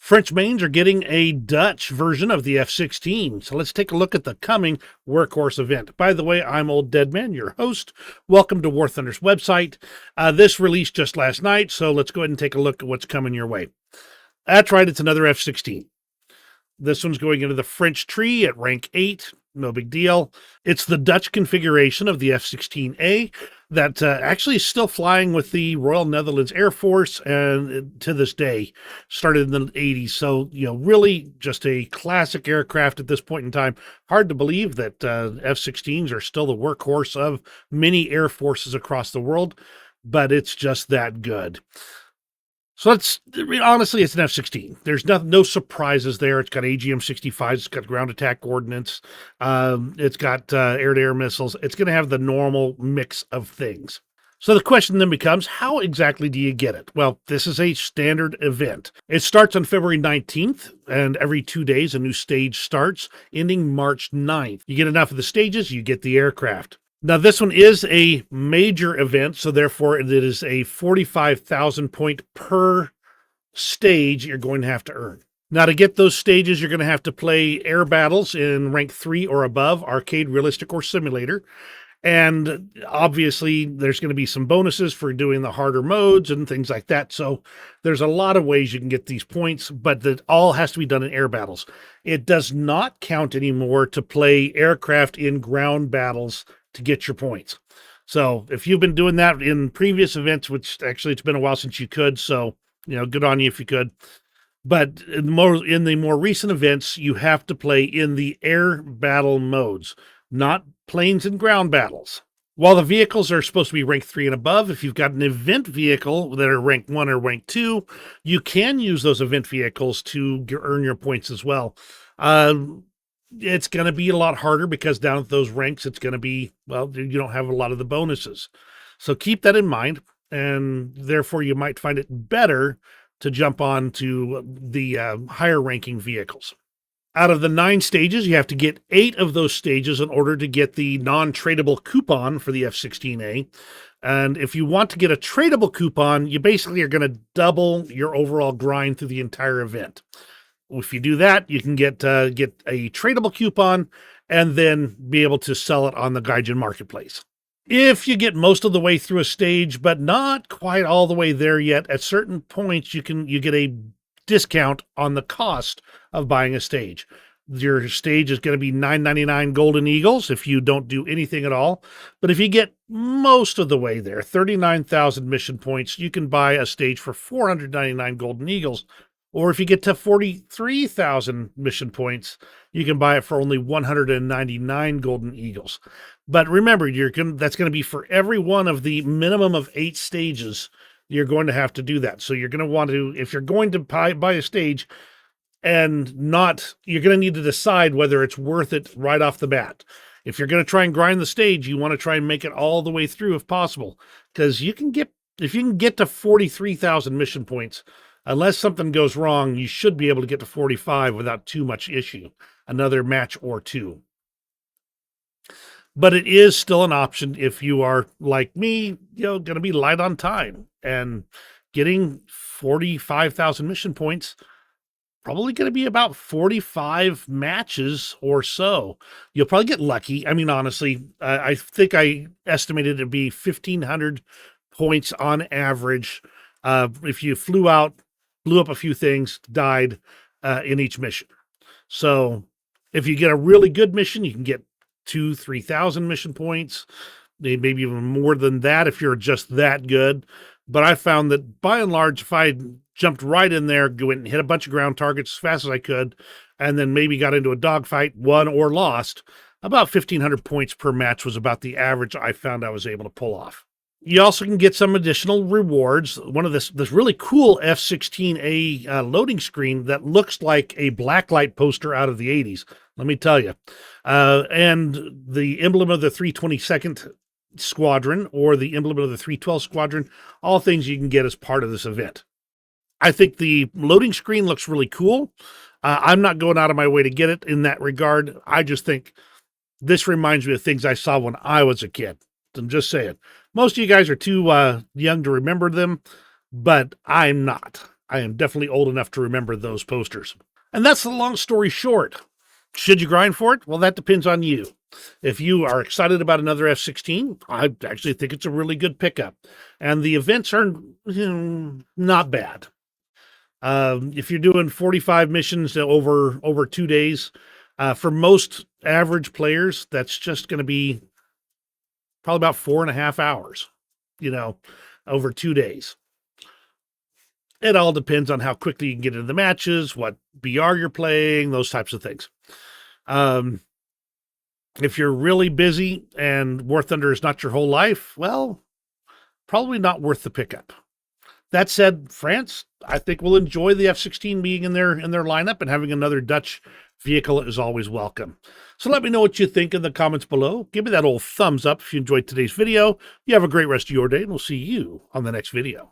French mains are getting a Dutch version of the F-16. So let's take a look at the coming Workhorse event. By the way, I'm Old Deadman, your host. Welcome to War Thunder's website. This released just last night, so let's go ahead and take a look at what's coming your way. That's right, it's another F-16. This one's going into the French tree at rank 8. No big deal. It's the Dutch configuration of the F-16A that actually is still flying with the Royal Netherlands Air Force, and to this day, started in the 80s. So, really just a classic aircraft at this point in time. Hard to believe that F-16s are still the workhorse of many air forces across the world, but it's just that good. So honestly, it's an F-16. There's no surprises there. It's got AGM-65s, it's got ground attack ordnance, it's got air-to-air missiles. It's going to have the normal mix of things. So the question then becomes, how exactly do you get it? Well, this is a standard event. It starts on February 19th, and every 2 days a new stage starts, ending March 9th. You get enough of the stages, you get the aircraft. Now, this one is a major event, so therefore it is a 45,000 point per stage you're going to have to earn. Now, to get those stages, you're going to have to play air battles in rank 3 or above, arcade, realistic, or simulator. And obviously, there's going to be some bonuses for doing the harder modes and things like that. So there's a lot of ways you can get these points, but that all has to be done in air battles. It does not count anymore to play aircraft in ground battles to get your points. So if you've been doing that in previous events, which actually it's been a while since you could, so good on you if you could. But in the more recent events, you have to play in the air battle modes, not planes and ground battles. While the vehicles are supposed to be rank 3 and above, if you've got an event vehicle that are rank 1 or rank 2, you can use those event vehicles to earn your points as well. It's going to be a lot harder because down at those ranks, it's going to be, well, you don't have a lot of the bonuses. So keep that in mind, and therefore you might find it better to jump on to the higher ranking vehicles. Out of the 9 stages, you have to get 8 of those stages in order to get the non-tradable coupon for the F-16A. And if you want to get a tradable coupon, you basically are going to double your overall grind through the entire event. If you do that, you can get a tradable coupon and then be able to sell it on the Gaijin marketplace. If you get most of the way through a stage, but not quite all the way there yet, at certain points you get a discount on the cost of buying a stage. Your stage is going to be $9.99 Golden Eagles if you don't do anything at all. But if you get most of the way there, 39,000 mission points, you can buy a stage for 499 Golden Eagles. Or if you get to 43,000 mission points, you can buy it for only 199 Golden Eagles. But remember, that's going to be for every one of the minimum of 8 stages. You're going to have to do that. So you're going to want to, if you're going to buy a stage, you're going to need to decide whether it's worth it right off the bat. If you're going to try and grind the stage, you want to try and make it all the way through if possible, because if you can get to 43,000 mission points, unless something goes wrong, you should be able to get to 45 without too much issue. Another match or 2. But it is still an option if you are, like me, going to be light on time. And getting 45,000 mission points, probably going to be about 45 matches or so. You'll probably get lucky. I mean, honestly, I think I estimated it'd be 1,500 points on average if you blew up a few things, died in each mission. So if you get a really good mission, you can get 2,000-3,000 mission points, maybe even more than that if you're just that good. But I found that by and large, if I jumped right in there, went and hit a bunch of ground targets as fast as I could, and then maybe got into a dogfight, won or lost, about 1,500 points per match was about the average I found I was able to pull off. You also can get some additional rewards. One of this really cool F-16A loading screen that looks like a blacklight poster out of the 80s. Let me tell you. And the emblem of the 322nd Squadron or the emblem of the 312 Squadron, all things you can get as part of this event. I think the loading screen looks really cool. I'm not going out of my way to get it in that regard. I just think this reminds me of things I saw when I was a kid. I'm just saying. Most of you guys are too young to remember them, but I'm not. I am definitely old enough to remember those posters. And that's the long story short. Should you grind for it? Well, that depends on you. If you are excited about another F-16, I actually think it's a really good pickup. And the events are not bad. If you're doing 45 missions over 2 days, for most average players, that's just going to be probably about 4.5 hours, over 2 days. It all depends on how quickly you can get into the matches, what BR you're playing, those types of things. If you're really busy and War Thunder is not your whole life, well, probably not worth the pickup. That said, France, I think, will enjoy the F-16 being in their lineup, and having another Dutch vehicle is always welcome. So let me know what you think in the comments below. Give me that old thumbs up if you enjoyed today's video. You have a great rest of your day, and we'll see you on the next video.